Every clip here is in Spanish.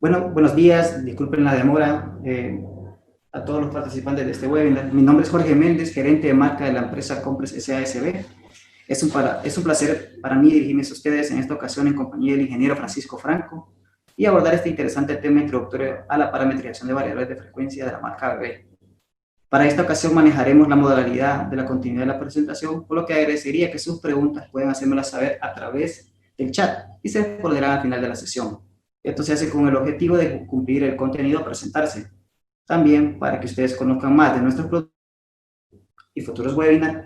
Bueno, buenos días, disculpen la demora a todos los participantes de este webinar. Mi nombre es Jorge Méndez, gerente de marca de la empresa Compres SASB. Es un placer para mí dirigirme a ustedes en esta ocasión en compañía del ingeniero Francisco Franco y abordar este interesante tema introductorio a la parametrización de variables de frecuencia de la marca BB. Para esta ocasión manejaremos la modalidad de la continuidad de la presentación, por lo que agradecería que sus preguntas puedan hacérmelas saber a través del chat y se responderán al final de la sesión. Esto se hace con el objetivo de cumplir el contenido a presentarse. También, para que ustedes conozcan más de nuestros productos y futuros webinars,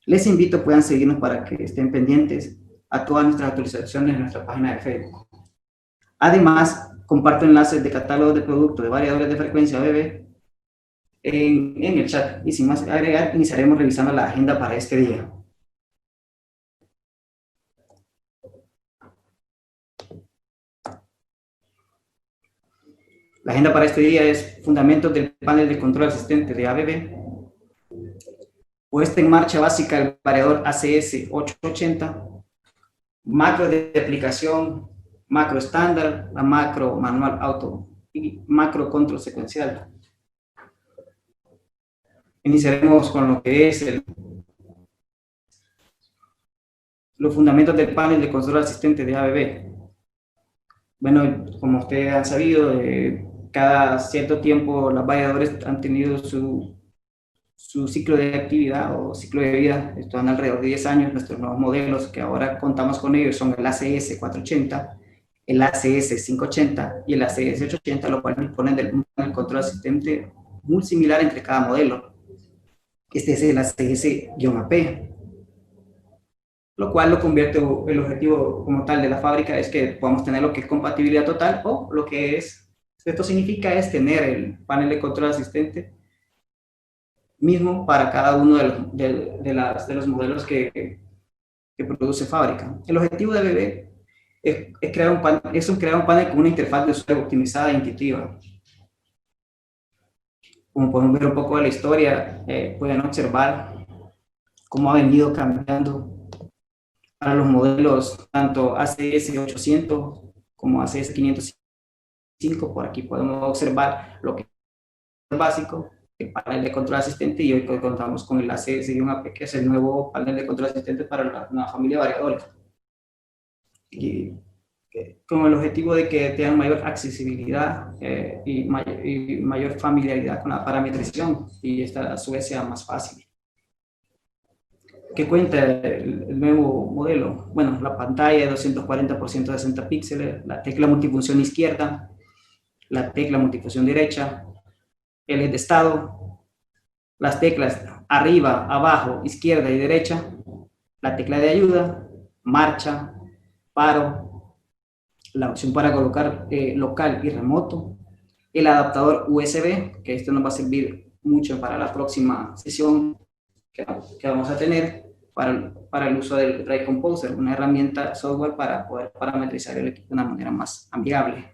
les invito a puedan seguirnos para que estén pendientes a todas nuestras actualizaciones en nuestra página de Facebook. Además, comparto enlaces de catálogo de productos de variadores de frecuencia BB en el chat. Y sin más agregar, iniciaremos revisando la agenda para este día. La agenda para este día es fundamentos del panel de control asistente de ABB, puesta en marcha básica del variador ACS 880, macro de aplicación, macro estándar, la macro manual auto y macro control secuencial. Iniciaremos con lo que es los fundamentos del panel de control asistente de ABB. Bueno, como ustedes han sabido, cada cierto tiempo los variadores han tenido su ciclo de actividad o ciclo de vida. Están alrededor de 10 años. Nuestros nuevos modelos que ahora contamos con ellos son el ACS 480, el ACS 580 y el ACS 880, lo cual disponen del control asistente muy similar entre cada modelo. Este es el ACS-AP, lo cual lo convierte, el objetivo como tal de la fábrica es que podamos tener lo que es compatibilidad total, o lo que es, esto significa es tener el panel de control asistente mismo para cada uno de los modelos que produce fábrica. El objetivo de BB es crear un panel con una interfaz de usuario optimizada e intuitiva. Como podemos ver un poco de la historia, pueden observar cómo ha venido cambiando para los modelos tanto ACS 800 como ACS 505. Por aquí podemos observar lo que es básico, el panel de control asistente, y hoy contamos con el ACS-AP, que es el nuevo panel de control asistente para la nueva familia de variadores. Y con el objetivo de que tengan mayor accesibilidad y mayor familiaridad con la parametrización, y esta a su vez sea más fácil. ¿Qué cuenta el nuevo modelo? Bueno, la pantalla de 240 por 160 píxeles, la tecla multifunción izquierda, la tecla multifunción derecha, el LED de estado, las teclas arriba, abajo, izquierda y derecha, la tecla de ayuda, marcha, paro, la opción para colocar local y remoto, el adaptador USB, que esto nos va a servir mucho para la próxima sesión que vamos a tener, para el uso del Drive Composer, una herramienta software para poder parametrizar el equipo de una manera más amigable.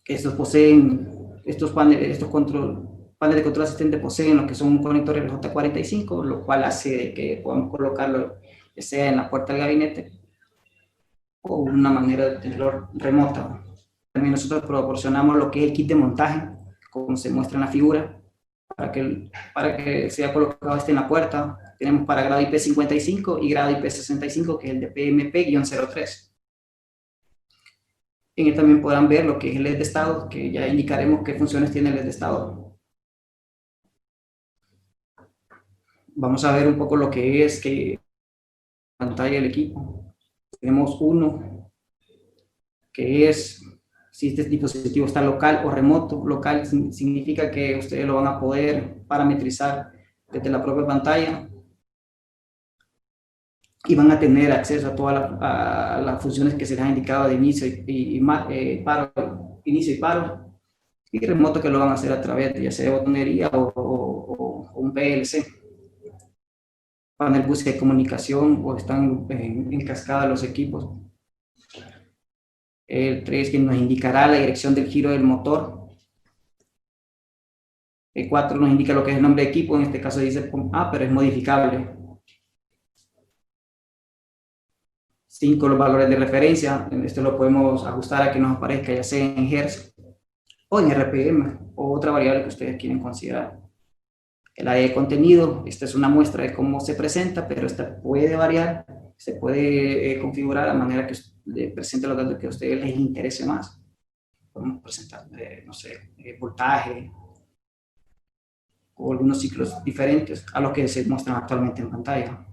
Estos paneles de control asistente poseen lo que son un conector RJ45, lo cual hace que podamos colocarlo ya sea en la puerta del gabinete o una manera de tenerlo remota. También nosotros proporcionamos lo que es el kit de montaje, como se muestra en la figura, para que sea colocado en la puerta. Tenemos para grado IP55 y grado IP65, que es el de PMP-03. En él también podrán ver lo que es el LED de estado, que ya indicaremos qué funciones tiene el LED de estado. Vamos a ver un poco lo que es pantalla del equipo. Tenemos uno, que es si este dispositivo está local o remoto. Local significa que ustedes lo van a poder parametrizar desde la propia pantalla y van a tener acceso a todas las funciones que se les ha indicado de inicio inicio y paro, y remoto, que lo van a hacer a través de ya sea de botonería o un PLC. Panel búsqueda de comunicación, o están en cascada los equipos. El 3, que nos indicará la dirección del giro del motor. El 4 nos indica lo que es el nombre de equipo, en este caso dice POM A, pero es modificable. 5 los valores de referencia. Esto lo podemos ajustar a que nos aparezca ya sea en Hertz o en RPM o otra variable que ustedes quieren considerar. El área de contenido, esta es una muestra de cómo se presenta, pero esta puede variar, se puede configurar a manera que le presente los datos que a ustedes les interese más. Podemos presentar, no sé, voltaje o algunos ciclos diferentes a los que se muestran actualmente en pantalla.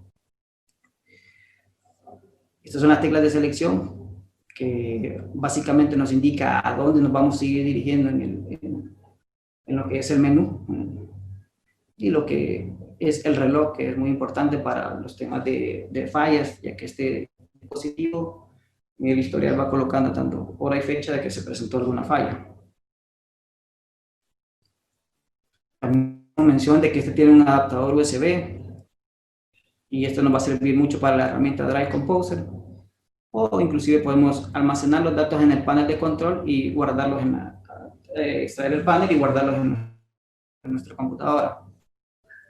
Estas son las teclas de selección que básicamente nos indica a dónde nos vamos a seguir dirigiendo en lo que es el menú y lo que es el reloj, que es muy importante para los temas de fallas, ya que este dispositivo en el historial va colocando tanto hora y fecha de que se presentó alguna falla. También mención de que este tiene un adaptador USB y esto nos va a servir mucho para la herramienta Drive Composer, o inclusive podemos almacenar los datos en el panel de control y guardarlos extraer el panel y guardarlos en nuestra computadora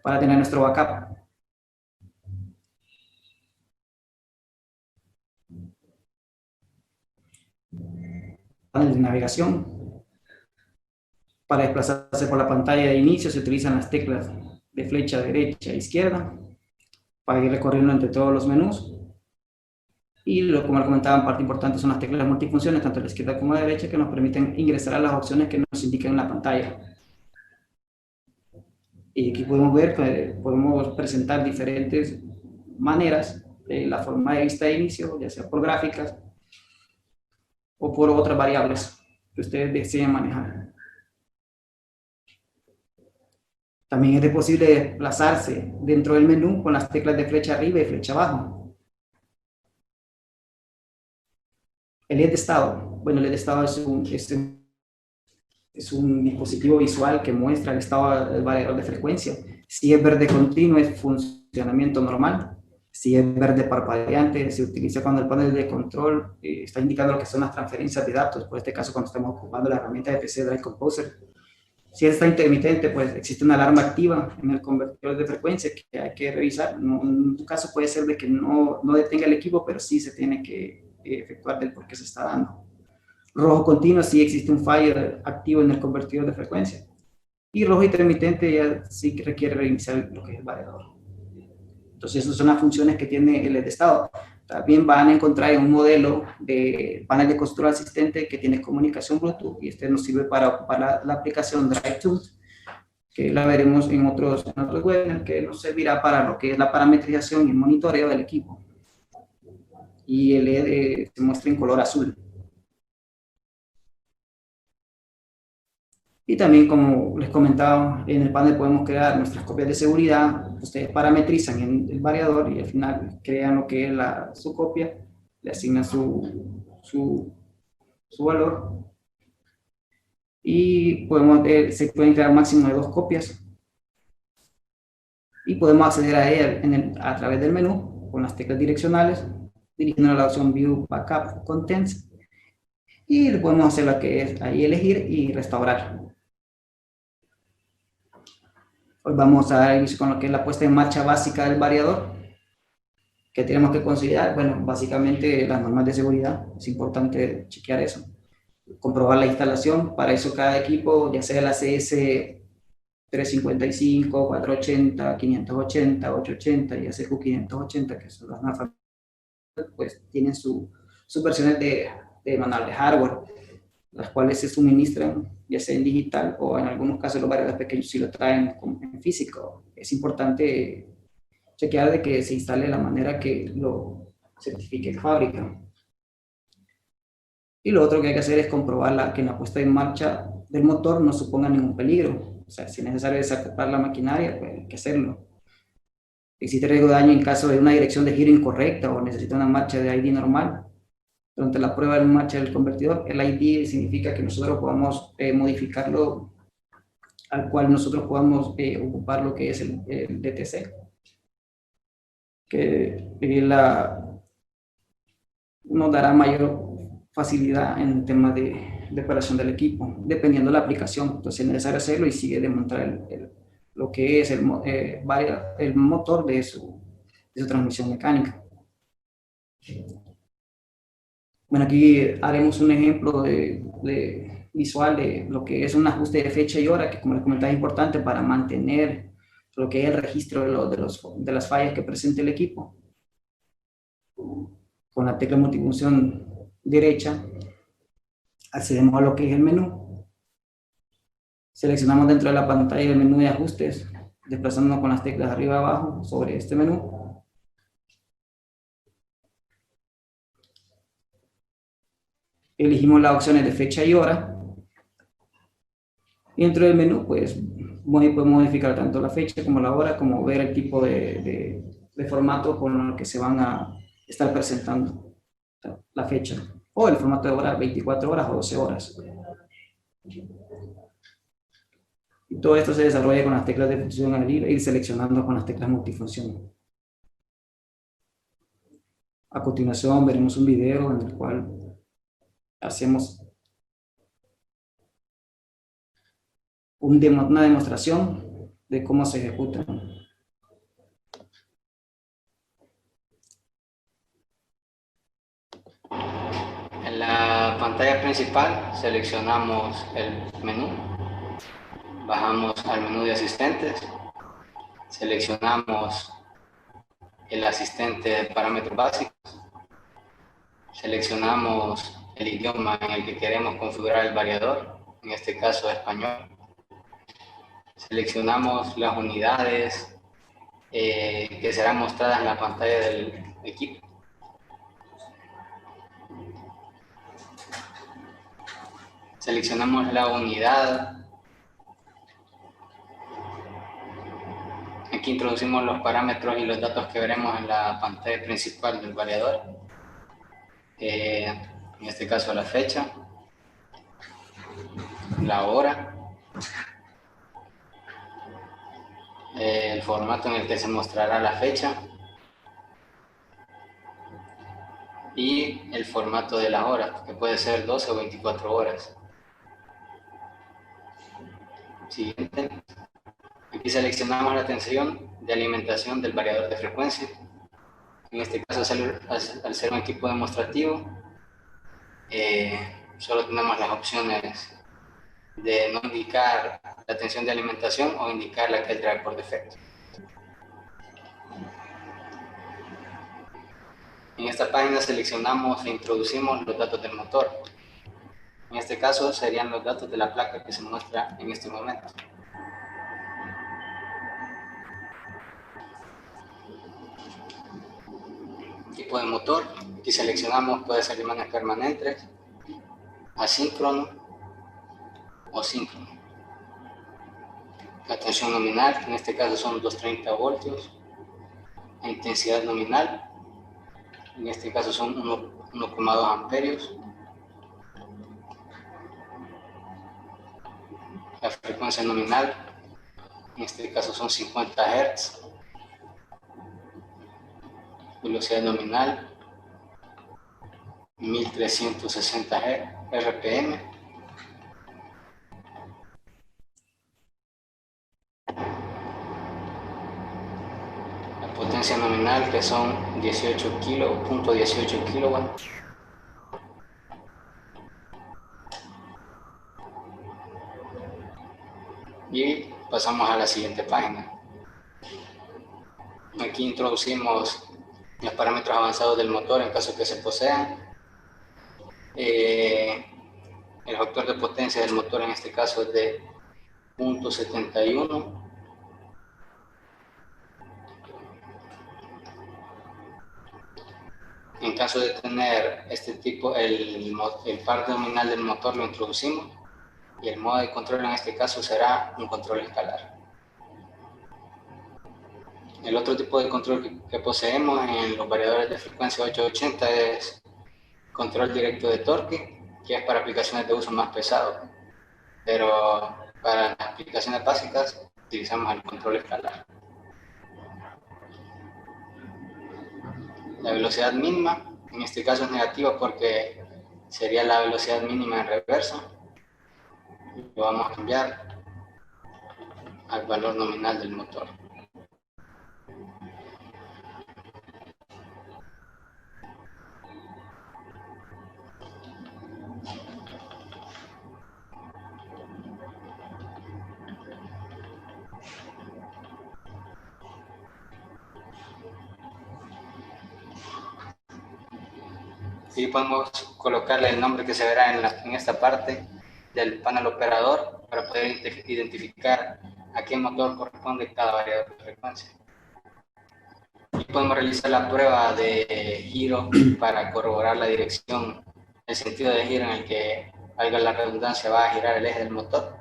para tener nuestro backup. Panel de navegación. Para desplazarse por la pantalla de inicio se utilizan las teclas de flecha derecha e izquierda para ir recorriendo entre todos los menús. Y como comentaba, en parte importante son las teclas multifunciones, tanto a la izquierda como a la derecha, que nos permiten ingresar a las opciones que nos indican en la pantalla. Y aquí podemos ver que podemos presentar diferentes maneras de la forma de vista de inicio, ya sea por gráficas o por otras variables que ustedes deseen manejar. También es posible desplazarse dentro del menú con las teclas de flecha arriba y flecha abajo. El LED de estado. Bueno, el LED de estado es un dispositivo visual que muestra el estado del variador de frecuencia. Si es verde continuo, es funcionamiento normal. Si es verde parpadeante, se utiliza cuando el panel de control está indicando lo que son las transferencias de datos. Por este caso, cuando estamos ocupando la herramienta de PC Drive Composer. Si está intermitente, pues existe una alarma activa en el convertidor de frecuencia que hay que revisar. No, en tu caso puede ser de que no detenga el equipo, pero sí se tiene que efectuar del por qué se está dando. Rojo continuo, sí existe un fallo activo en el convertidor de frecuencia. Y rojo intermitente ya sí que requiere reiniciar lo que es el variador. Entonces, esas son las funciones que tiene el LED estado. También van a encontrar un modelo de panel de control asistente que tiene comunicación Bluetooth, y este nos sirve para ocupar la aplicación DriveTools, que la veremos en otros webinars, que nos servirá para lo que es la parametrización y el monitoreo del equipo. Y el LED se muestra en color azul. Y también, como les comentaba, en el panel podemos crear nuestras copias de seguridad. Ustedes parametrizan en el variador y al final crean lo que es su copia, le asignan su valor. Y se pueden crear un máximo de 2 copias. Y podemos acceder a ella a través del menú con las teclas direccionales, dirigiendo a la opción View Backup Contents. Y le podemos hacer lo que es ahí elegir y restaurar. Hoy vamos a dar inicio con lo que es la puesta en marcha básica del variador. ¿Qué tenemos que considerar? Bueno, básicamente las normas de seguridad. Es importante chequear eso. Comprobar la instalación. Para eso cada equipo, ya sea la CS 355, 480, 580, 880 y ACQ 580, que son las normas, pues tienen sus versiones de manual de hardware, las cuales se suministran ya sea en digital o en algunos casos los variadores pequeños si lo traen en físico. Es importante chequear de que se instale de la manera que lo certifique la fábrica. Y lo otro que hay que hacer es comprobar que la puesta en marcha del motor no suponga ningún peligro. O sea, si es necesario desacoplar la maquinaria, pues hay que hacerlo. Existe riesgo de daño en caso de una dirección de giro incorrecta o necesita una marcha de ID normal. Durante la prueba de marcha del convertidor, el ID significa que nosotros podamos modificarlo al cual nosotros podamos ocupar lo que es el DTC, que nos dará mayor facilidad en el tema de operación del equipo, dependiendo de la aplicación. Entonces es necesario hacerlo y sigue demostrar lo que es el motor de su transmisión mecánica. Bueno, aquí haremos un ejemplo visual de lo que es un ajuste de fecha y hora, que como les comentaba es importante para mantener lo que es el registro de las fallas que presente el equipo. Con la tecla multifunción derecha, accedemos a lo que es el menú. Seleccionamos dentro de la pantalla el menú de ajustes, desplazándonos con las teclas arriba y abajo sobre este menú. Elegimos las opciones de fecha y hora. Y dentro del menú, pues, podemos modificar tanto la fecha como la hora, como ver el tipo de formato con el que se van a estar presentando la fecha. O el formato de hora, 24 horas o 12 horas. Y todo esto se desarrolla con las teclas de función al ir seleccionando con las teclas multifunción. A continuación veremos un video en el cual hacemos una demostración de cómo se ejecuta. En la pantalla principal seleccionamos el menú, bajamos al menú de asistentes, seleccionamos el asistente de parámetros básicos, seleccionamos el idioma en el que queremos configurar el variador, en este caso español, seleccionamos las unidades que serán mostradas en la pantalla del equipo. Seleccionamos la unidad. Aquí introducimos los parámetros y los datos que veremos en la pantalla principal del variador. En este caso la fecha, la hora, el formato en el que se mostrará la fecha y el formato de la hora, que puede ser 12 o 24 horas. Siguiente. Aquí seleccionamos la tensión de alimentación del variador de frecuencia. En este caso, al ser un equipo demostrativo, solo tenemos las opciones de no indicar la tensión de alimentación o indicar la que él trae por defecto. En esta página seleccionamos e introducimos los datos del motor. En este caso serían los datos de la placa que se muestra en este momento. Tipo de motor, aquí seleccionamos puede ser imanes permanentes, asíncrono o síncrono. La tensión nominal, en este caso son 230 voltios. La intensidad nominal, en este caso son 1,2 amperios. La frecuencia nominal, en este caso son 50 Hz. Velocidad nominal, 1360 RPM. La potencia nominal, que son 18 kilowatts. Y pasamos a la siguiente página. Aquí introducimos los parámetros avanzados del motor en caso que se posean. El factor de potencia del motor en este caso es de 0.71. En caso de tener este tipo, el par nominal del motor lo introducimos y el modo de control en este caso será un control escalar. El otro tipo de control que poseemos en los variadores de frecuencia 880 es control directo de torque, que es para aplicaciones de uso más pesado, pero para las aplicaciones básicas utilizamos el control escalar. La velocidad mínima, en este caso es negativa porque sería la velocidad mínima en reversa. Lo vamos a cambiar al valor nominal del motor. Y podemos colocarle el nombre que se verá en esta parte del panel operador para poder identificar a qué motor corresponde cada variador de frecuencia. Y podemos realizar la prueba de giro para corroborar la dirección, el sentido de giro en el que, valga la redundancia, va a girar el eje del motor.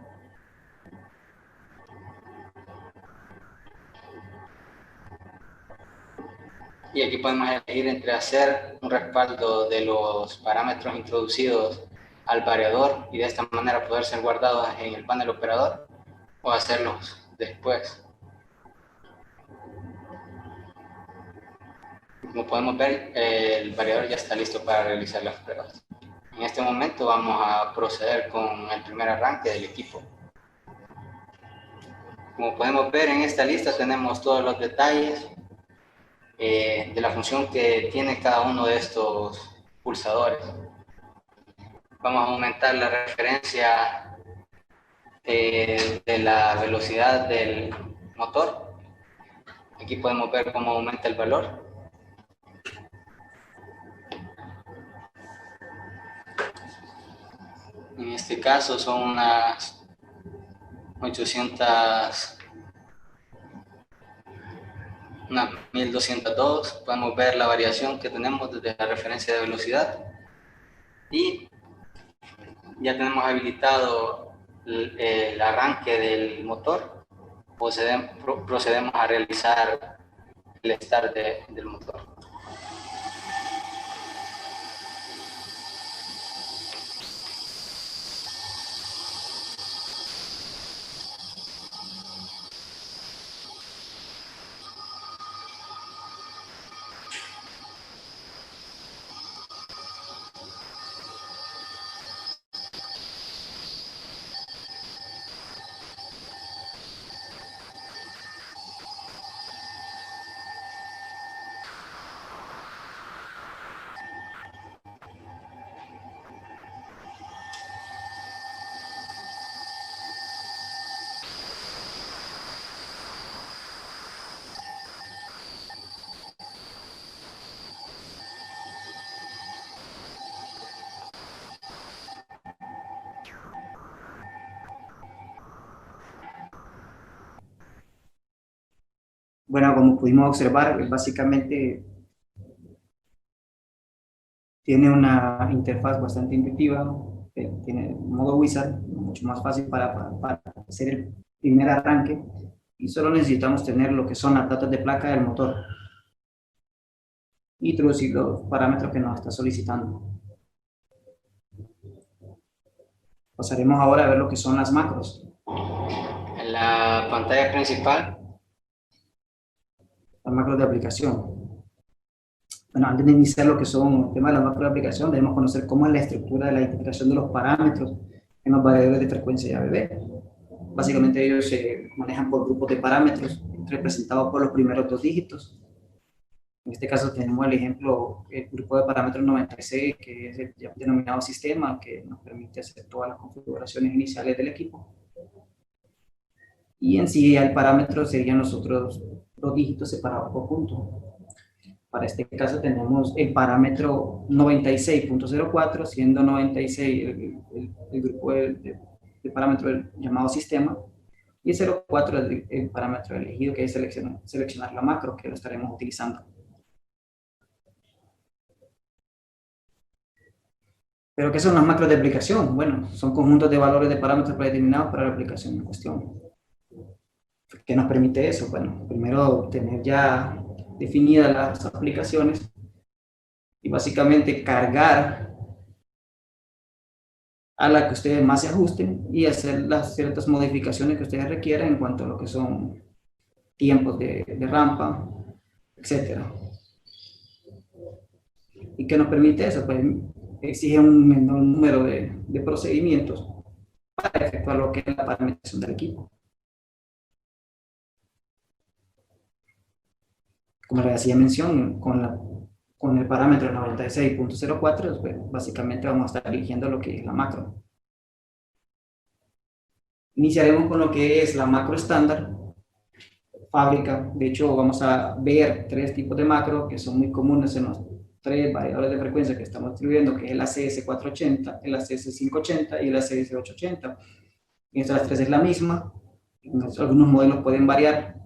Y aquí podemos elegir entre hacer un respaldo de los parámetros introducidos al variador y de esta manera poder ser guardados en el panel operador, o hacerlos después. Como podemos ver, el variador ya está listo para realizar las pruebas. En este momento vamos a proceder con el primer arranque del equipo. Como podemos ver en esta lista tenemos todos los detalles de la función que tiene cada uno de estos pulsadores. Vamos a aumentar la referencia de la velocidad del motor. Aquí podemos ver cómo aumenta el valor. En este caso son unas 800, unas 1202. Podemos ver la variación que tenemos desde la referencia de velocidad. Y ya tenemos habilitado el arranque del motor. Procedemos a realizar el start del motor. Bueno, como pudimos observar, básicamente tiene una interfaz bastante intuitiva, tiene un modo wizard, mucho más fácil para hacer el primer arranque, y solo necesitamos tener lo que son las datos de placa del motor y introducir los parámetros que nos está solicitando. Pasaremos ahora a ver lo que son las macros. En la pantalla principal, las macros de aplicación. Bueno, antes de iniciar lo que son el tema de las macros de aplicación, debemos conocer cómo es la estructura de la identificación de los parámetros en los variadores de frecuencia y ABB. Básicamente ellos se manejan por grupos de parámetros representados por los primeros dos dígitos. En este caso tenemos el ejemplo, el grupo de parámetros 96, que es el denominado sistema, que nos permite hacer todas las configuraciones iniciales del equipo. Y en sí el parámetro serían los otros dos dígitos separados por punto. Para este caso tenemos el parámetro 96.04, siendo 96 el grupo de parámetro llamado sistema, y el 04 es el parámetro elegido, que es seleccionar la macro, que lo estaremos utilizando. ¿Pero qué son las macros de aplicación? Bueno, son conjuntos de valores de parámetros predeterminados para la aplicación en cuestión. ¿Qué nos permite eso? Bueno, primero tener ya definidas las aplicaciones y básicamente cargar a la que ustedes más se ajusten y hacer las ciertas modificaciones que ustedes requieran en cuanto a lo que son tiempos de rampa, etcétera. ¿Y qué nos permite eso? Pues exige un menor número de procedimientos para efectuar lo que es la parametrización del equipo. Como les hacía mención, con el parámetro 96.04, pues básicamente vamos a estar eligiendo lo que es la macro. Iniciaremos con lo que es la macro estándar, fábrica. De hecho, vamos a ver tres tipos de macro que son muy comunes en los tres variadores de frecuencia que estamos distribuyendo, que es el ACS480, el ACS580 y el ACS880. En estas tres es la misma. Algunos modelos pueden variar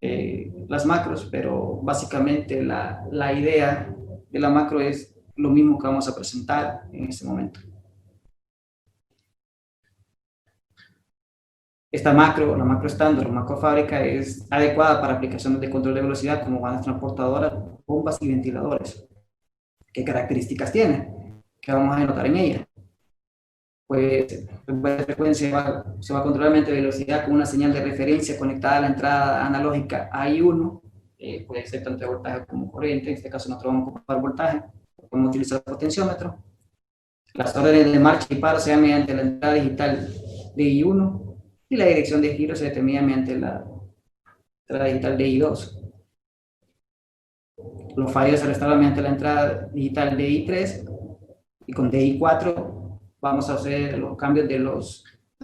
las macros, pero básicamente la idea de la macro es lo mismo que vamos a presentar en este momento. Esta macro, la macro estándar o macro fábrica, es adecuada para aplicaciones de control de velocidad como bandas transportadoras, bombas y ventiladores. ¿Qué características tiene? ¿Qué vamos a notar en ella? Pues la frecuencia se va a controlar mediante velocidad con una señal de referencia conectada a la entrada analógica AI1, puede ser tanto de voltaje como corriente. En este caso nosotros vamos a ocupar voltaje, podemos utilizar el potenciómetro. Las órdenes de marcha y paro se dan mediante la entrada digital de I1 y la dirección de giro se determina mediante la entrada digital de I2. Los fallos se restauran mediante la entrada digital de I3 y con DI4 vamos a hacer los cambios de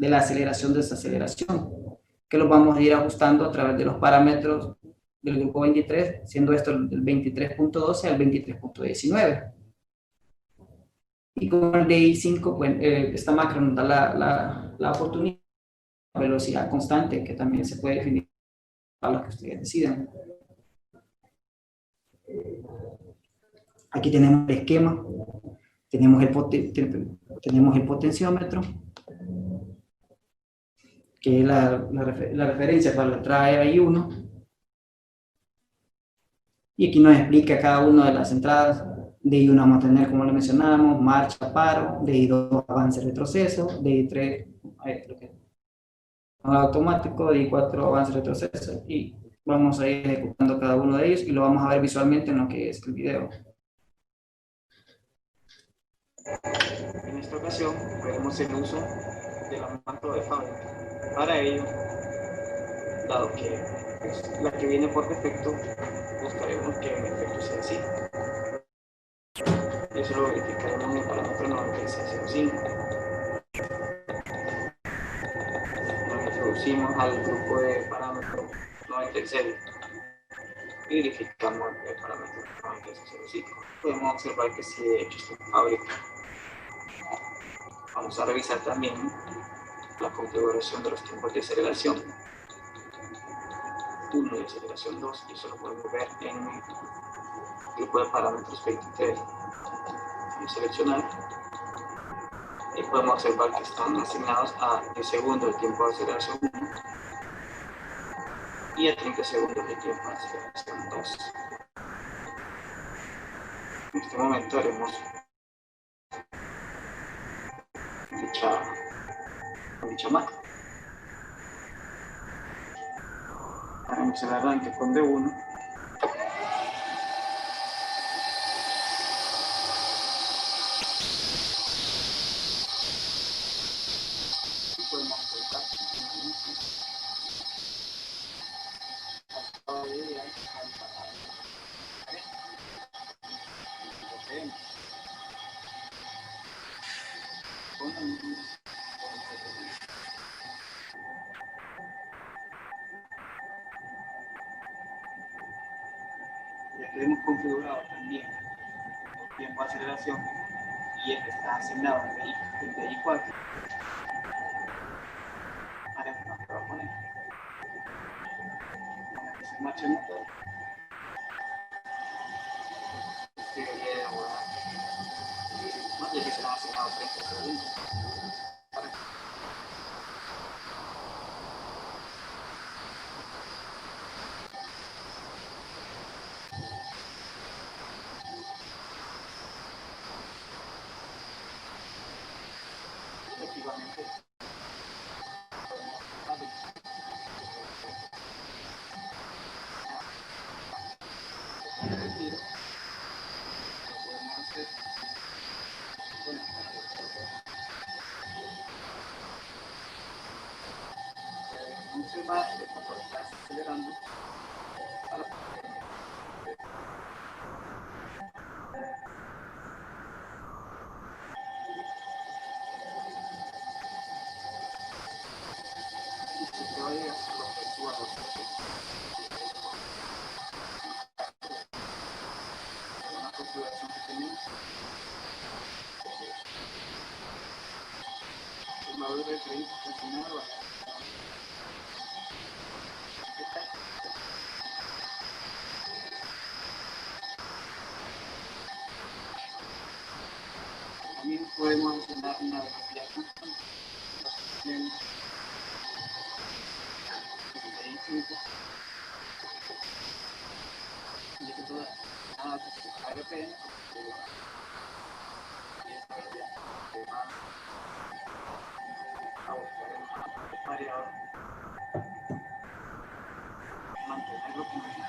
la aceleración, desaceleración, que los vamos a ir ajustando a través de los parámetros del grupo 23, siendo esto del 23.12 al 23.19. Y con el DI5, pues, esta macro nos da la oportunidad de velocidad constante, que también se puede definir a lo que ustedes decidan. Aquí tenemos el esquema, tenemos el potenciómetro, que es la referencia para la entrada de I1. Y aquí nos explica cada una de las entradas. De I1 vamos a tener, como lo mencionábamos, marcha, paro, de I2 avance, retroceso, de I3 automático, de I4 avance, retroceso, y vamos a ir ejecutando cada uno de ellos y lo vamos a ver visualmente en lo que es el video. En esta ocasión veremos el uso de la macro de fábrica. Para ello, dado que es la que viene por defecto, buscaremos que en efecto sea así. Eso lo verificaremos en el parámetro 9605. Nos introducimos al grupo de parámetros 96 y verificamos el parámetro 9605. Podemos observar que sí, de hecho, está en fábrica. Vamos a revisar también la configuración de los tiempos de aceleración 1 y aceleración 2, y eso lo podemos ver en el grupo de parámetros 23. Y seleccionar, y podemos observar que están asignados a 10 segundos el tiempo de aceleración 1 y a 30 segundos el tiempo de aceleración 2. En este momento haremos dicha macro. Haremos el arranque con D1. Ya que hemos configurado también el tiempo de aceleración y este está asignado en DI4, haremos una prueba con él. Vamos a hacer marcha en motor. No tiene que ser asignado 30 segundos. Efectivamente, está acelerando. También podemos enseñar una velocidad constante. Mantenerlo constante.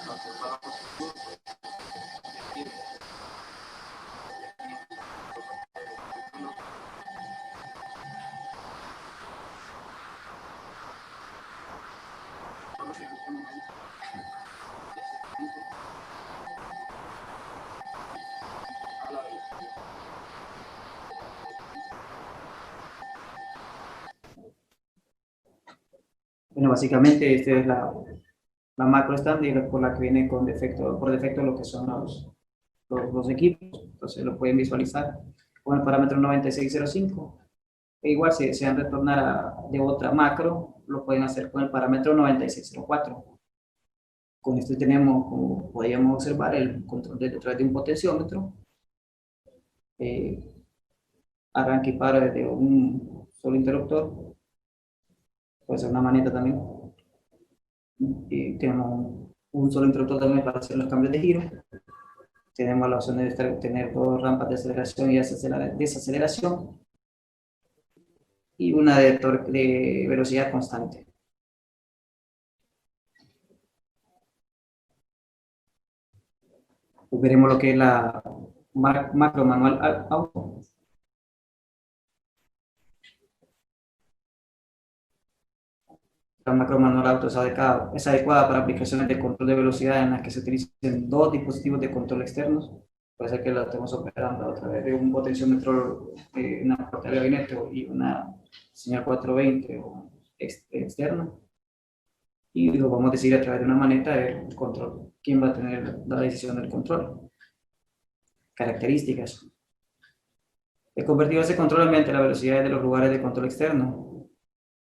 Entonces, para la posición, bueno, básicamente esta es la macro estándar por la que viene con defecto, por defecto lo que son los equipos. Entonces lo pueden visualizar con el parámetro 9605. E igual si desean retornar de otra macro, lo pueden hacer con el parámetro 9604. Con esto tenemos, como podríamos observar, el control detrás de un potenciómetro. Arranque y para desde un solo interruptor. Puede ser una maneta también. Y tenemos un solo interruptor también para hacer los cambios de giro. Tenemos la opción de tener dos rampas de aceleración y desaceleración. Y una de velocidad constante. Pues veremos lo que es la macro manual auto. La macro manual auto es adecuada para aplicaciones de control de velocidad en las que se utilicen dos dispositivos de control externos. Puede ser que la estemos operando a través de un potenciómetro, una puerta de gabinete y una señal 420 o externo. Y lo vamos a decir a través de una maneta el control. ¿Quién va a tener la decisión del control? Características. El convertido se controla mediante la velocidad de los lugares de control externo,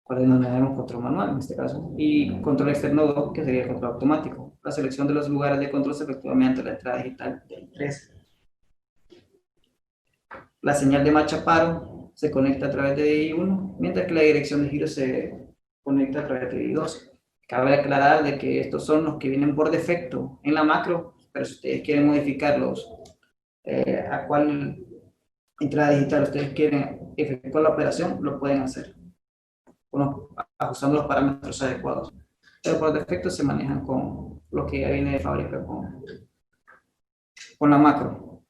cuál denominaremos control manual en este caso, y control externo 2, que sería el control automático. La selección de los lugares de control se efectúa mediante la entrada digital del 3. La señal de marcha paro se conecta a través de DI1, mientras que la dirección de giro se conecta a través de DI2. Cabe aclarar de que estos son los que vienen por defecto en la macro, pero si ustedes quieren modificarlos a cuál entrada digital ustedes quieren efectuar la operación, lo pueden hacer ajustando los parámetros adecuados. Pero por defecto se manejan con lo que ya viene de fábrica con la macro.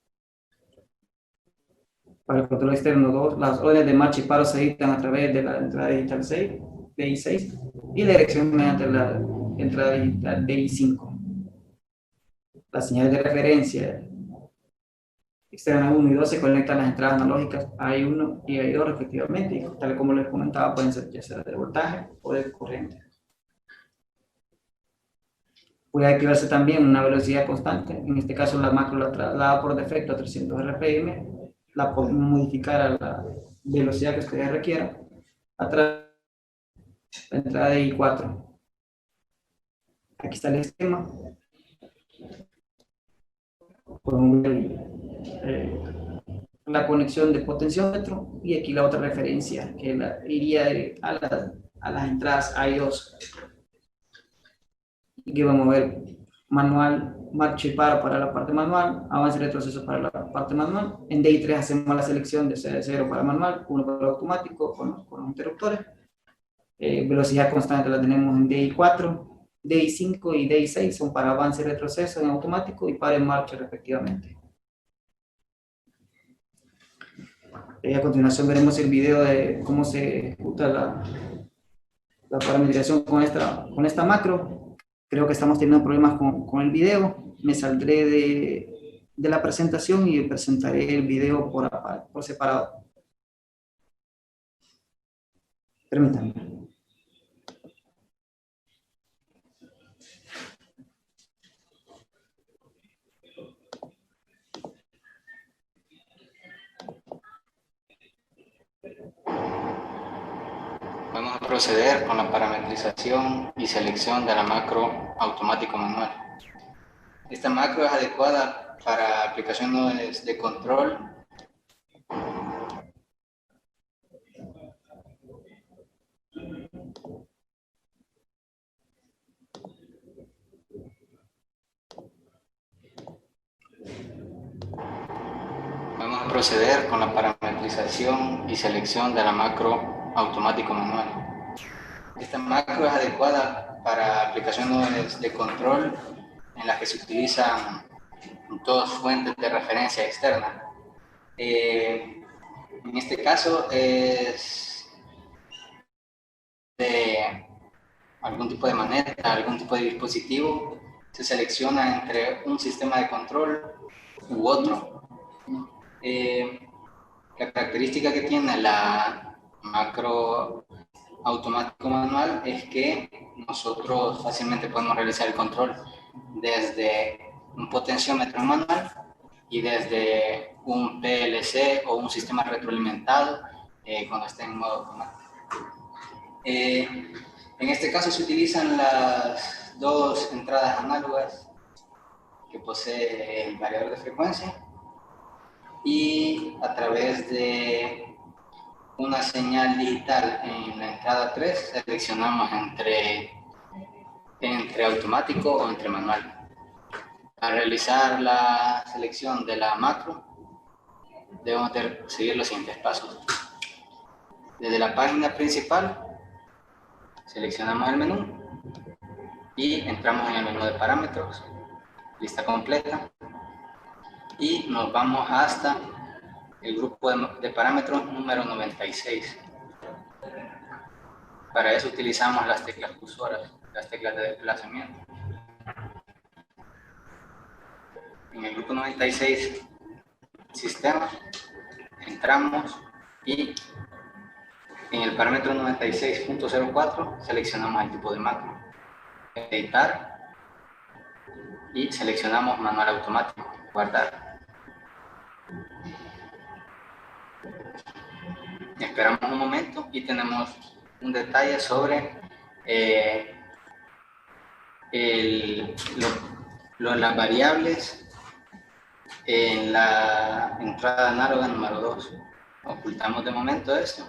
Para el control externo 2, las órdenes de marcha y paro se dictan a través de la entrada digital 6, DI6, y la dirección mediante la entrada digital DI5. Las señales de referencia externa 1 y 2 se conectan a las entradas analógicas AI1 y AI2 respectivamente, y tal como les comentaba, pueden ser ya sea de voltaje o de corriente. Puede activarse también una velocidad constante, en este caso la macro la traslada por defecto a 300 RPM, la podemos modificar a la velocidad que ustedes requieran a través de la entrada de I4. Aquí está el esquema. Con la conexión de potenciómetro y aquí la otra referencia que iría a las entradas I2 y que vamos a ver manual, marcha y paro para la parte manual, avance y retroceso para la parte manual. En DI3 hacemos la selección de 0 para manual, 1 para automático con los interruptores. Velocidad constante la tenemos en DI4, DI5 y DI6 son para avance y retroceso en automático y para en marcha respectivamente. A continuación veremos el video de cómo se ejecuta la parametrización con esta macro. Creo que estamos teniendo problemas con el video. Me saldré de la presentación y presentaré el video por separado. Permítanme. a proceder con la parametrización y selección de la macro automático manual. Esta macro es adecuada para aplicaciones de control Vamos a proceder con la parametrización y selección de la macro automático manual. Esta macro es adecuada para aplicaciones de control en las que se utilizan todas fuentes de referencia externa. En este caso es de algún tipo de maneta, algún tipo de dispositivo, se selecciona entre un sistema de control u otro. La característica que tiene la macro automático manual es que nosotros fácilmente podemos realizar el control desde un potenciómetro manual y desde un PLC o un sistema retroalimentado cuando esté en modo automático. En este caso se utilizan las dos entradas análogas que posee el variador de frecuencia y a través de una señal digital en la entrada 3 seleccionamos entre automático o entre manual. Para realizar la selección de la macro debemos seguir los siguientes pasos. Desde la página principal seleccionamos el menú y entramos en el menú de parámetros, lista completa, y nos vamos hasta el grupo de parámetros número 96. Para eso utilizamos las teclas cursoras, las teclas de desplazamiento. En el grupo 96, sistema, entramos y en el parámetro 96.04 seleccionamos el tipo de macro, editar y seleccionamos manual automático, guardar. Esperamos un momento y tenemos un detalle sobre las variables en la entrada análoga número 2. Ocultamos de momento esto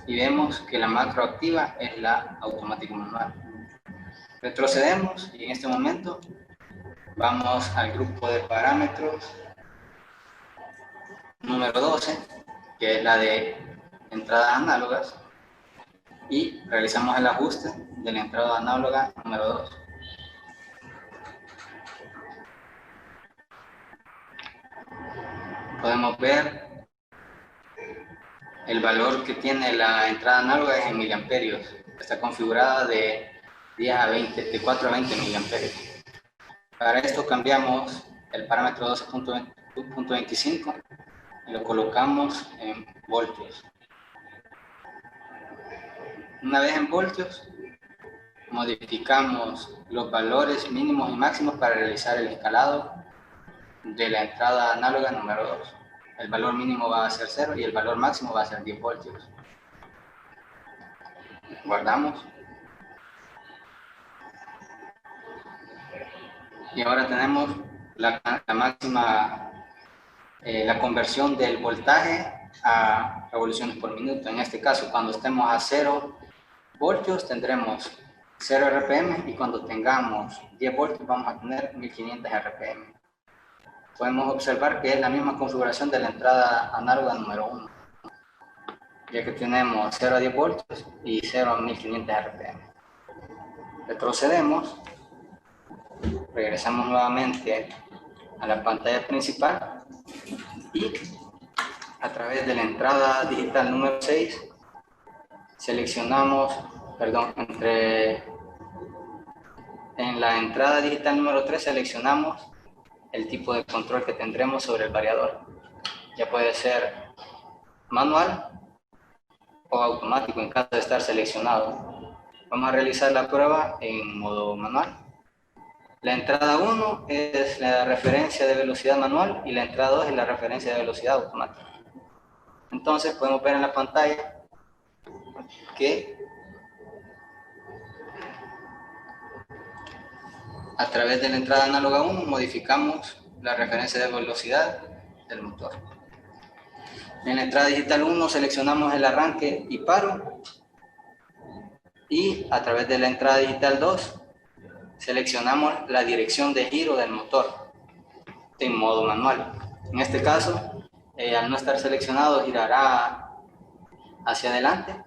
y vemos que la macro activa es la automático manual. Retrocedemos y en este momento vamos al grupo de parámetros número 12, que es la de entradas análogas, y realizamos el ajuste de la entrada análoga número 2. Podemos ver el valor que tiene la entrada análoga es en miliamperios. Está configurada de 4 a 20 miliamperios. Para esto cambiamos el parámetro 12.25 y lo colocamos en voltios. Una vez en voltios, modificamos los valores mínimos y máximos para realizar el escalado de la entrada análoga número 2. El valor mínimo va a ser 0 y el valor máximo va a ser 10 voltios. Guardamos. Y ahora tenemos la máxima, la conversión del voltaje a revoluciones por minuto. En este caso, cuando estemos a 0 voltios, tendremos 0 RPM, y cuando tengamos 10 voltios vamos a tener 1500 RPM. Podemos observar que es la misma configuración de la entrada análoga número 1, ya que tenemos 0 a 10 voltios y 0 a 1500 RPM. Retrocedemos, regresamos nuevamente a la pantalla principal y a través de la entrada digital número 6 seleccionamos, en la entrada digital número 3 seleccionamos el tipo de control que tendremos sobre el variador. Ya puede ser manual o automático en caso de estar seleccionado. Vamos a realizar la prueba en modo manual. La entrada 1 es la referencia de velocidad manual y la entrada 2 es la referencia de velocidad automática. Entonces podemos ver en la pantalla que A través de la entrada análoga 1 modificamos la referencia de velocidad del motor. En la entrada digital 1 seleccionamos el arranque y paro, y a través de la entrada digital 2 seleccionamos la dirección de giro del motor en modo manual. En este caso, al no estar seleccionado, girará hacia adelante,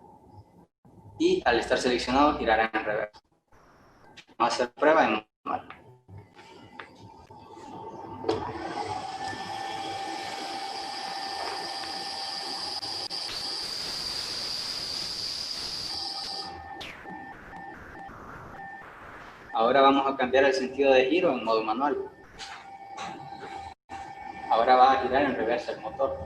y al estar seleccionado, girará en reversa. Vamos a hacer prueba en manual. Ahora vamos a cambiar el sentido de giro en modo manual. Ahora va a girar en reversa el motor.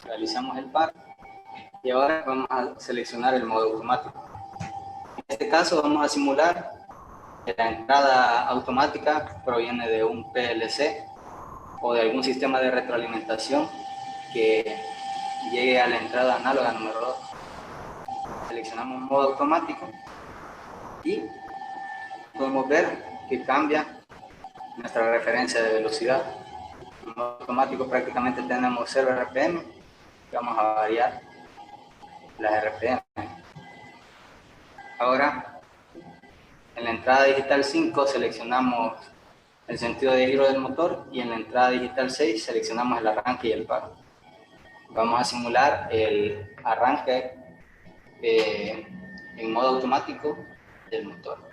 Realizamos el par y ahora vamos a seleccionar el modo automático. En este caso vamos a simular que la entrada automática proviene de un PLC o de algún sistema de retroalimentación que llegue a la entrada análoga número 2. Seleccionamos modo automático y podemos ver que cambia nuestra referencia de velocidad. En modo automático prácticamente tenemos 0 RPM, y vamos a variar las RPM. Ahora, en la entrada digital 5 seleccionamos el sentido de giro del motor, y en la entrada digital 6 seleccionamos el arranque y el paro. Vamos a simular el arranque en modo automático del motor.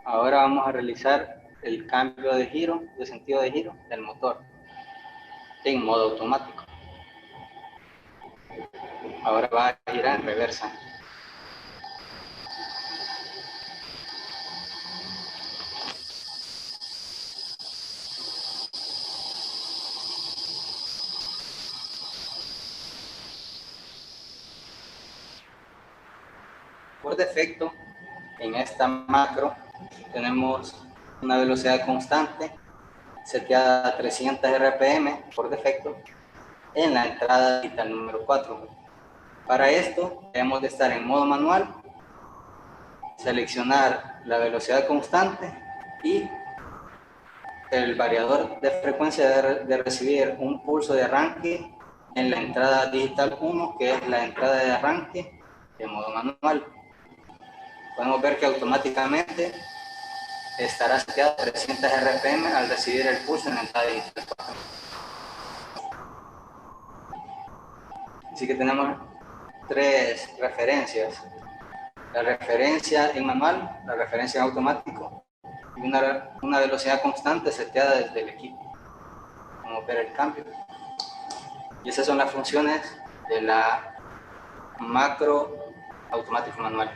Ahora vamos a realizar el cambio de giro, de sentido de giro del motor en modo automático. Ahora va a girar en reversa. Por defecto, en esta macro tenemos una velocidad constante seteada a 300 RPM por defecto en la entrada digital número 4. Para esto debemos de estar en modo manual, seleccionar la velocidad constante y el variador de frecuencia de recibir un pulso de arranque en la entrada digital 1, que es la entrada de arranque de modo manual. Podemos ver que automáticamente estará seteado a 300 RPM al recibir el pulso en la entrada digital 4. Así que tenemos tres referencias: la referencia en manual, la referencia en automático y una velocidad constante seteada desde el equipo. Vamos a ver el cambio. Y esas son las funciones de la macro automático manual.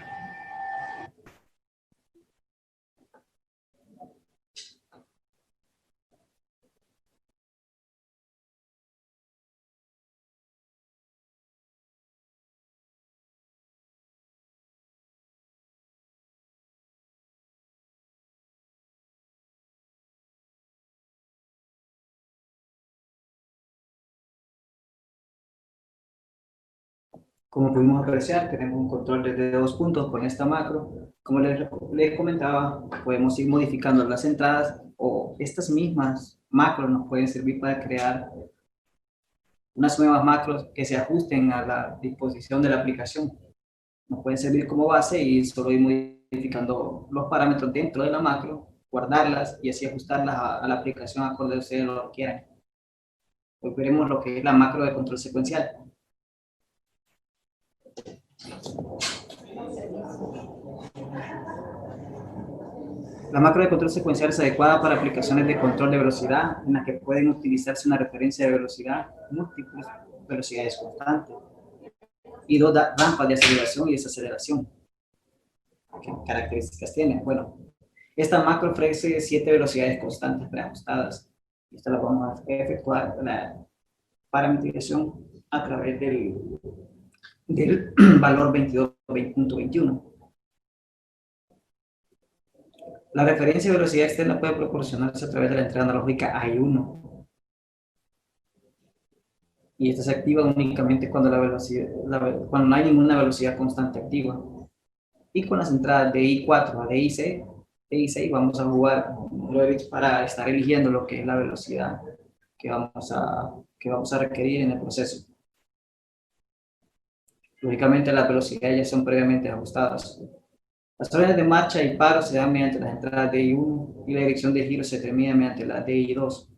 Como pudimos apreciar, tenemos un control desde 2 puntos con esta macro. Como les comentaba, podemos ir modificando las entradas, o estas mismas macros nos pueden servir para crear unas nuevas macros que se ajusten a la disposición de la aplicación. Nos pueden servir como base y solo ir modificando los parámetros dentro de la macro, guardarlas y así ajustarlas a la aplicación acorde a ustedes lo quieran. Hoy veremos lo que es la macro de control secuencial. La macro de control secuencial es adecuada para aplicaciones de control de velocidad en las que pueden utilizarse una referencia de velocidad, múltiples velocidades constantes y dos rampas de aceleración y desaceleración. ¿Qué características tiene? Bueno, esta macro ofrece 7 velocidades constantes preajustadas Esta la vamos a efectuar la parametrización a través del valor 22.21. La referencia de velocidad externa puede proporcionarse a través de la entrada analógica AI1. Y esta se activa únicamente cuando, cuando no hay ninguna velocidad constante activa. Y con las entradas de I4 a DI6 vamos a jugar para estar eligiendo lo que es la velocidad que vamos a requerir en el proceso. Lógicamente las velocidades ya son previamente ajustadas. Las órdenes de marcha y paro se dan mediante las entradas de I1 y la dirección de giro se determina mediante la de I2.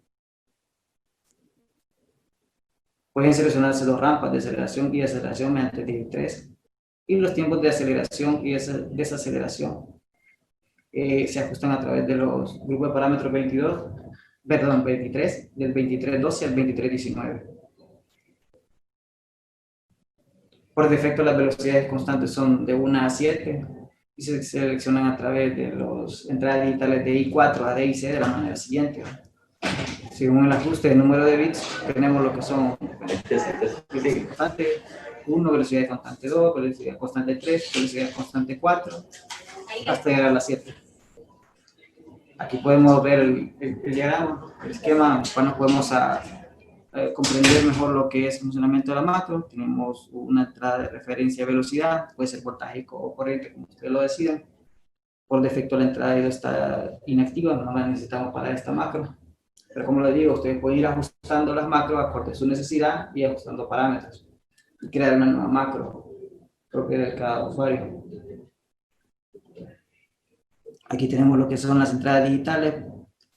Pueden seleccionarse los rampas de aceleración y desaceleración mediante DI3 y los tiempos de aceleración y desaceleración se ajustan a través de los grupos de parámetros 23, del 23.12 al 23.19. Por defecto las velocidades constantes son de 1 a 7 y se seleccionan a través de las entradas digitales de I4 a DIC de la manera siguiente. Según el ajuste del número de bits, tenemos lo que son velocidad constante 1, velocidad constante 2, velocidad constante 3, velocidad constante 4, hasta llegar a las 7. Aquí podemos ver el diagrama, el esquema, cuando podemos comprender mejor lo que es el funcionamiento de la macro. Tenemos una entrada de referencia de velocidad, puede ser voltaje o corriente, como ustedes lo decidan. Por defecto la entrada está inactiva, no la necesitamos para esta macro. Pero como les digo, ustedes pueden ir ajustando las macros acorde a su necesidad y ajustando parámetros. Y crear una nueva macro propia de cada usuario. Aquí tenemos lo que son las entradas digitales.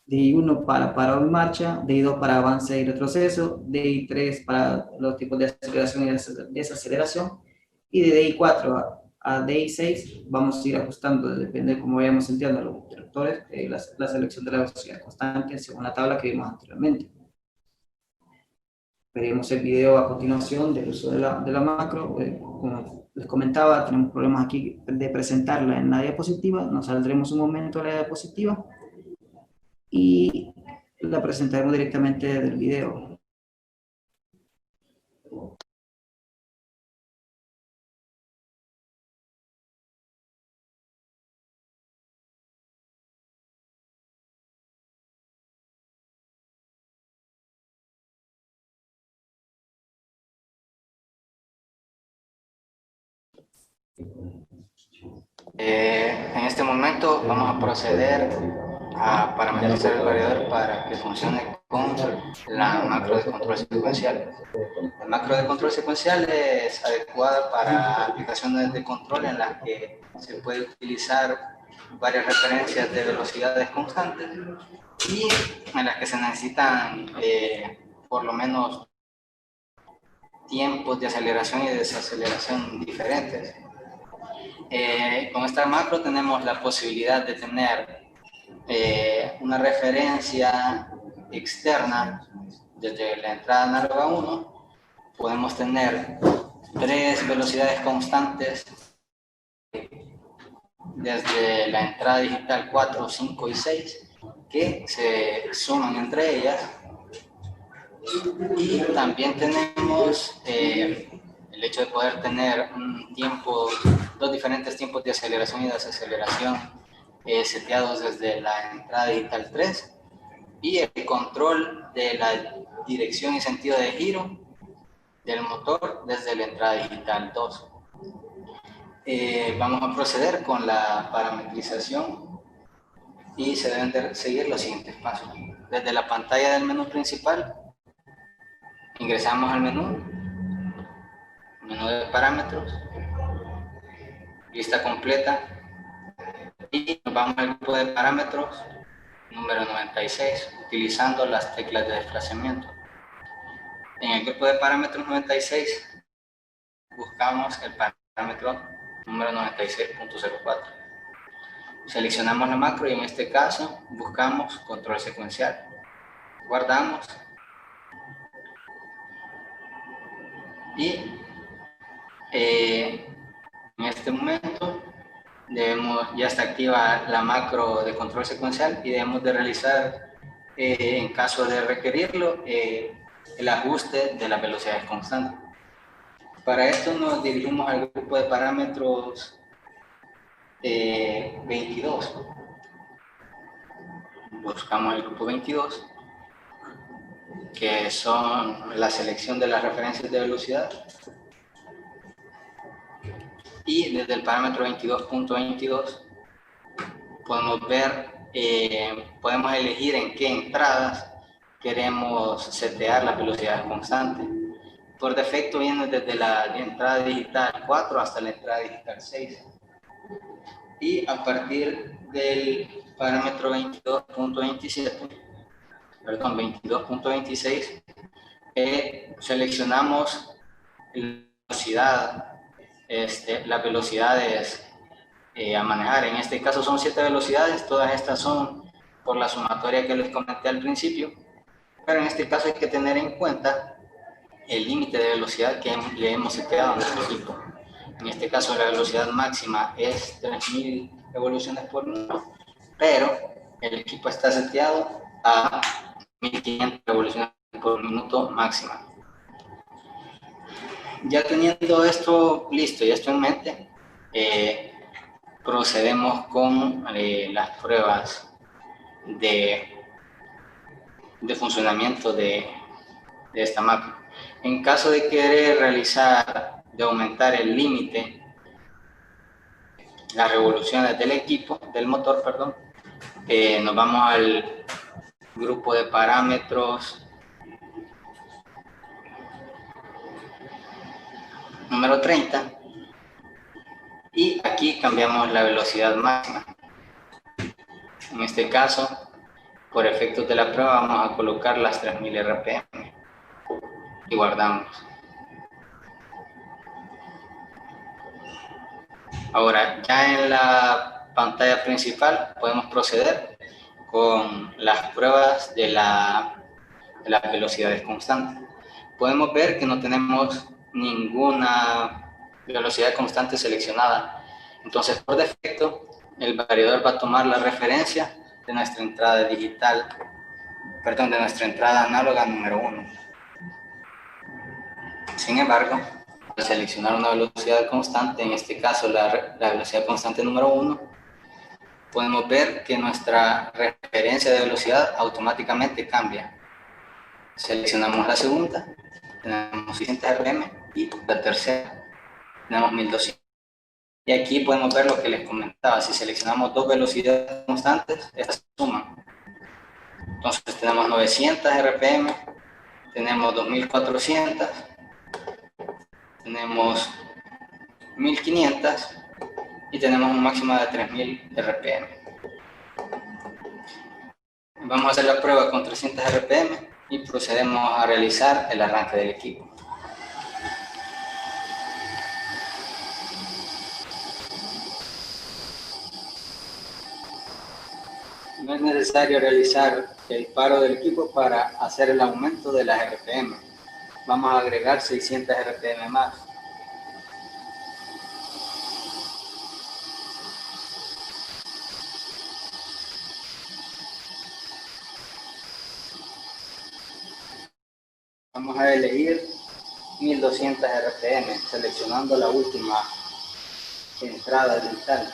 DI1 para paro en marcha, DI2 para avance y retroceso, DI3 para los tipos de aceleración y desaceleración, y de DI4 a DI6 vamos a ir ajustando, depende de cómo vayamos sintiendo los interruptores, la selección de la velocidad constante según la tabla que vimos anteriormente. Veremos el video a continuación del uso de la macro. Como les comentaba, tenemos problemas aquí de presentarla en la diapositiva, nos saldremos un momento de la diapositiva y la presentaremos directamente del video. En este momento vamos a proceder a parametrizar el variador para que funcione con la macro de control secuencial. La macro de control secuencial es adecuada para aplicaciones de control en las que se puede utilizar varias referencias de velocidades constantes y en las que se necesitan por lo menos tiempos de aceleración y desaceleración diferentes. Con esta macro tenemos la posibilidad de tener una referencia externa desde la entrada análoga 1. Podemos tener 3 velocidades constantes desde la entrada digital 4, 5 y 6 que se suman entre ellas. Y también tenemos el hecho de poder tener dos diferentes tiempos de aceleración y desaceleración seteados desde la entrada digital 3 y el control de la dirección y sentido de giro del motor desde la entrada digital 2. Vamos a proceder con la parametrización y se deben de seguir los siguientes pasos. Desde la pantalla del menú principal ingresamos al menú de parámetros, lista completa, y nos vamos al grupo de parámetros número 96 utilizando las teclas de desplazamiento. En el grupo de parámetros 96 buscamos el parámetro número 96.04. Seleccionamos la macro y en este caso buscamos control secuencial. Guardamos y en este momento ya está activa la macro de control secuencial y debemos de realizar en caso de requerirlo, el ajuste de las velocidades constantes. Para esto nos dirigimos al grupo de parámetros 22. Buscamos el grupo 22, que son la selección de las referencias de velocidad. Y desde el parámetro 22.22 podemos ver, podemos elegir en qué entradas queremos setear las velocidades constantes. Por defecto viene desde la entrada digital 4 hasta la entrada digital 6. Y a partir del parámetro 22.27, perdón, 22.26, seleccionamos la velocidad, las velocidades a manejar. En este caso son 7 velocidades, todas estas son por la sumatoria que les comenté al principio, pero en este caso hay que tener en cuenta el límite de velocidad que le hemos seteado a nuestro equipo. En este caso la velocidad máxima es 3000 revoluciones por minuto, pero el equipo está seteado a 1500 revoluciones por minuto máxima. Ya teniendo esto listo y esto en mente, procedemos con las pruebas de funcionamiento de esta máquina. En caso de querer realizar, de aumentar el límite, las revoluciones del equipo, del motor, perdón, nos vamos al grupo de parámetros número 30 y aquí cambiamos la velocidad máxima. En este caso, por efectos de la prueba, vamos a colocar las 3000 RPM y guardamos. Ahora, ya en la pantalla principal podemos proceder con las pruebas de las velocidades constantes. Podemos ver que no tenemos ninguna velocidad constante seleccionada. Entonces, por defecto, el variador va a tomar la referencia de nuestra entrada digital, perdón, de nuestra entrada análoga número 1. Sin embargo, al seleccionar una velocidad constante, en este caso la velocidad constante número 1, podemos ver que nuestra referencia de velocidad automáticamente cambia. Seleccionamos la segunda, tenemos 600 RPM y la tercera tenemos 1200. Y aquí podemos ver lo que les comentaba, si seleccionamos dos velocidades constantes, estas se suman. Entonces tenemos 900 RPM, tenemos 2400, tenemos 1500 y tenemos un máximo de 3000 RPM. Vamos a hacer la prueba con 300 RPM y procedemos a realizar el arranque del equipo. No es necesario realizar el paro del equipo para hacer el aumento de las RPM. Vamos a agregar 600 RPM más. Vamos a elegir 1200 RPM, seleccionando la última entrada digital.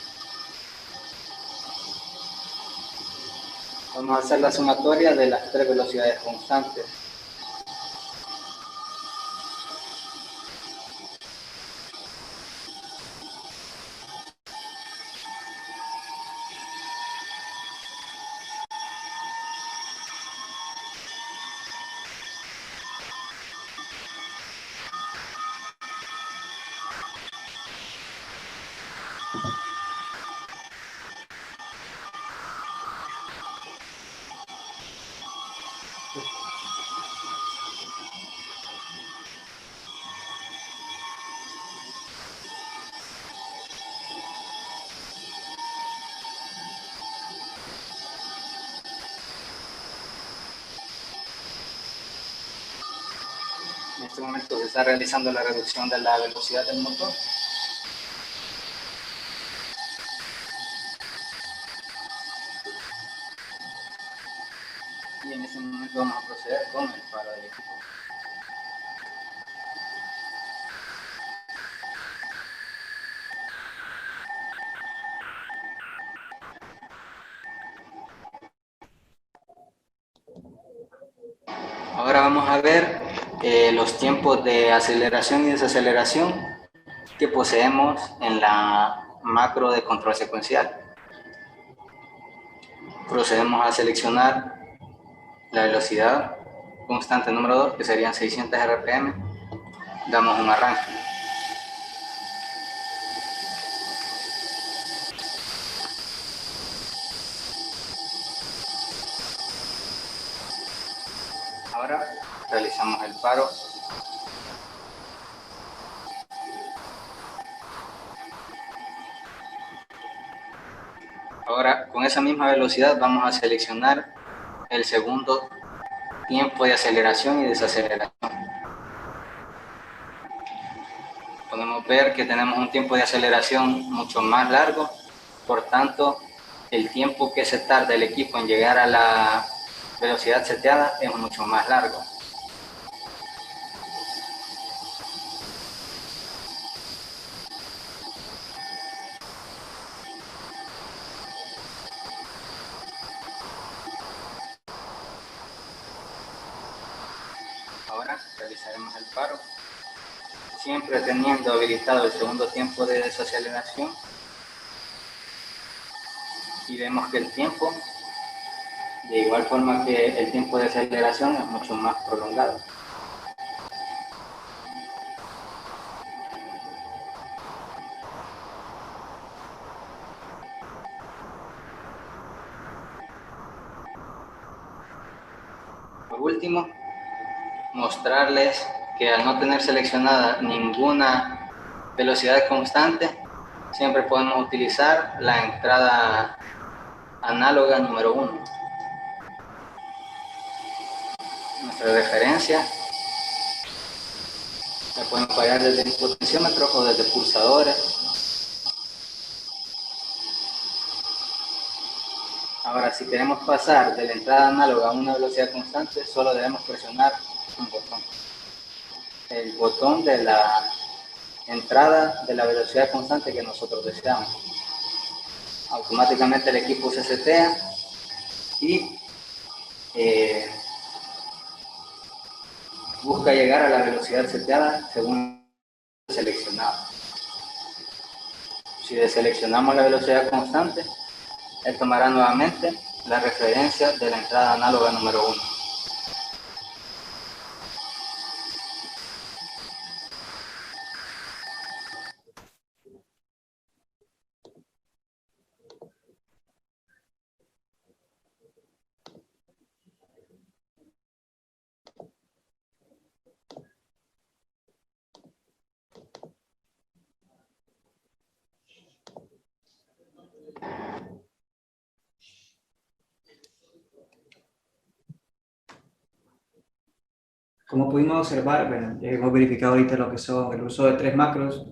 Vamos a hacer la sumatoria de las tres velocidades constantes. En este momento se está realizando la reducción de la velocidad del motor. Y en este momento vamos a proceder con el paro del equipo. Ahora vamos a ver los tiempos de aceleración y desaceleración que poseemos en la macro de control secuencial. Procedemos a seleccionar la velocidad constante número 2, que serían 600 RPM. Damos un arranque. Ahora realizamos el paro. Ahora, con esa misma velocidad vamos a seleccionar el segundo tiempo de aceleración y desaceleración. Podemos ver que tenemos un tiempo de aceleración mucho más largo, por tanto, el tiempo que se tarda el equipo en llegar a la velocidad seteada es mucho más largo. Ahora realizaremos el paro, siempre teniendo habilitado el segundo tiempo de desaceleración, y vemos que el tiempo, de igual forma que el tiempo de aceleración, es mucho más prolongado. Por último, mostrarles que al no tener seleccionada ninguna velocidad constante, siempre podemos utilizar la entrada análoga número 1. Nuestra referencia la pueden fallar desde el potenciómetro o desde pulsadores. Ahora, si queremos pasar de la entrada análoga a una velocidad constante, solo debemos presionar un botón. El botón de la entrada de la velocidad constante que nosotros deseamos. Automáticamente el equipo se setea y busca llegar a la velocidad seteada según seleccionado. Si deseleccionamos la velocidad constante, él tomará nuevamente la referencia de la entrada análoga número 1. Como pudimos observar, bueno, ya hemos verificado ahorita lo que son el uso de 3 macros,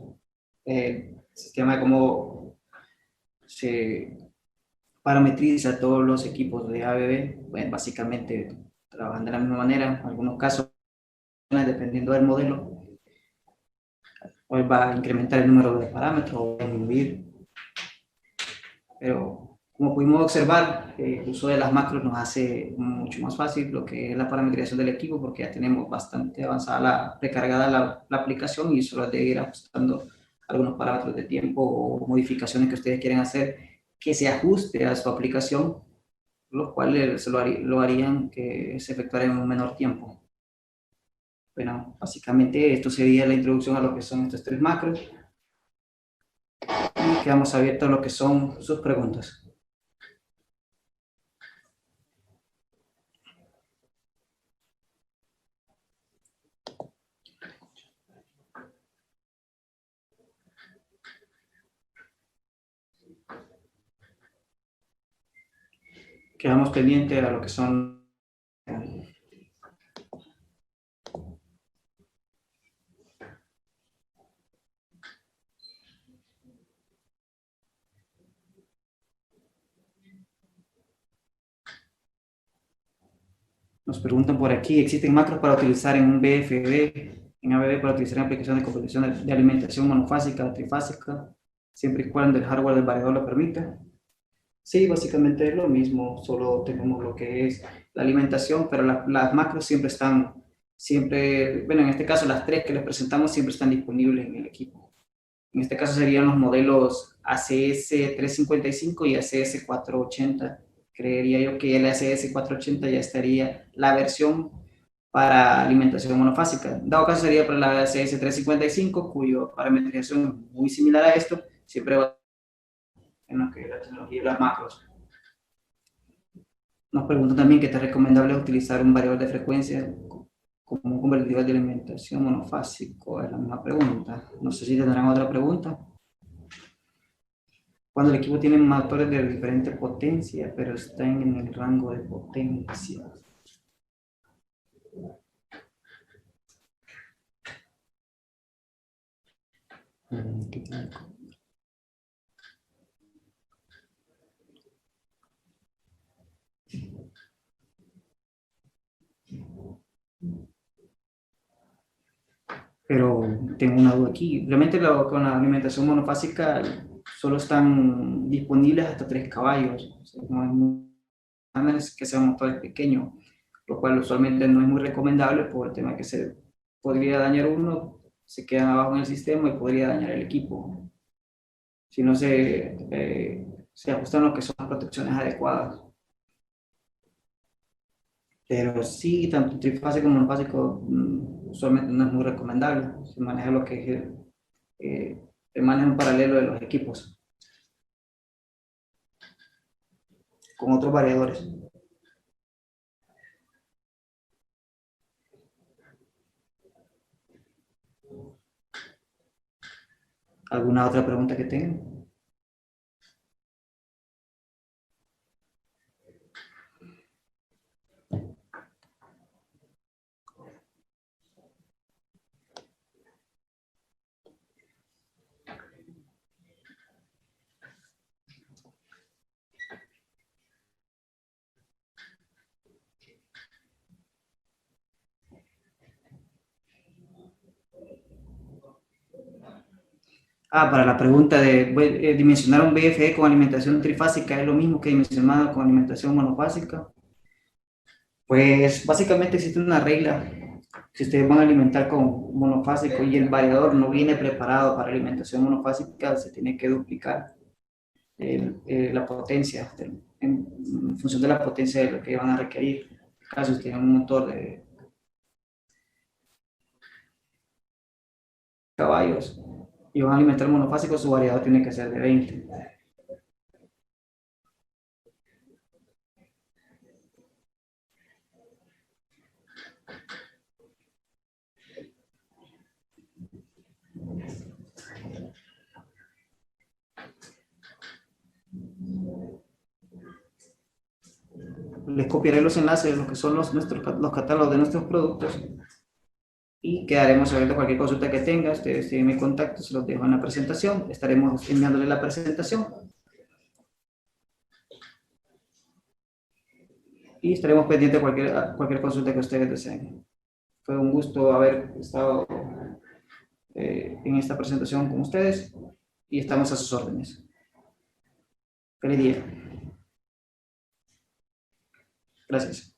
el sistema de cómo se parametriza todos los equipos de ABB, bueno, básicamente trabajan de la misma manera, en algunos casos, dependiendo del modelo, hoy va a incrementar el número de parámetros o va a disminuir, pero como pudimos observar, el uso de las macros nos hace mucho más fácil lo que es la parametrización del equipo, porque ya tenemos bastante avanzada precargada la aplicación y solo es de ir ajustando algunos parámetros de tiempo o modificaciones que ustedes quieren hacer que se ajuste a su aplicación, los cuales lo harían que se efectuara en un menor tiempo. Bueno, básicamente esto sería la introducción a lo que son estos 3 macros y quedamos abiertos a lo que son sus preguntas. Quedamos pendientes a lo que son Nos preguntan por aquí, ¿existen macros para utilizar en un BFD, en ABB, para utilizar en aplicaciones de computación de alimentación monofásica, trifásica, siempre y cuando el hardware del variador lo permita? Sí, básicamente es lo mismo, solo tenemos lo que es la alimentación, pero las macros siempre están, bueno, en este caso las tres que les presentamos siempre están disponibles en el equipo. En este caso serían los modelos ACS 355 y ACS 480. Creería yo que el ACS 480 ya estaría la versión para alimentación monofásica. En dado caso sería para la ACS 355, cuyo parametrización es muy similar a esto, siempre va en lo que la tecnología de las macros. Nos preguntan también qué es recomendable utilizar un variador de frecuencia como un convertidor de alimentación monofásico. Es la misma pregunta. No sé si tendrán otra pregunta. Cuando el equipo tiene motores de diferente potencia, pero están en el rango de potencia. Pero tengo una duda aquí. Realmente con la alimentación monofásica solo están disponibles hasta 3 caballos. O sea, no es que sean motores pequeños, lo cual usualmente no es muy recomendable por el tema de que se podría dañar uno, se quedan abajo en el sistema y podría dañar el equipo. Si no se ajustan lo que son las protecciones adecuadas. Pero sí, tanto trifásico como monofásico usualmente no es muy recomendable. Se maneja lo que es el manejo paralelo de los equipos con otros variadores. ¿Alguna otra pregunta que tengan? Para la pregunta de dimensionar un BFE con alimentación trifásica, ¿es lo mismo que dimensionar con alimentación monofásica? Pues básicamente existe una regla. Si ustedes van a alimentar con monofásico y el variador no viene preparado para alimentación monofásica, se tiene que duplicar la potencia en función de la potencia de lo que van a requerir. En caso si tienen un motor de caballos y van a alimentar monofásico, su variador tiene que ser de 20. Les copiaré los enlaces de lo que son los catálogos de nuestros productos y quedaremos abiertos a cualquier consulta que tenga. Ustedes tienen mi contacto, se los dejo en la presentación. Estaremos enviándole la presentación y estaremos pendientes de cualquier consulta que ustedes deseen. Fue un gusto haber estado en esta presentación con ustedes y estamos a sus órdenes. Feliz día. Gracias.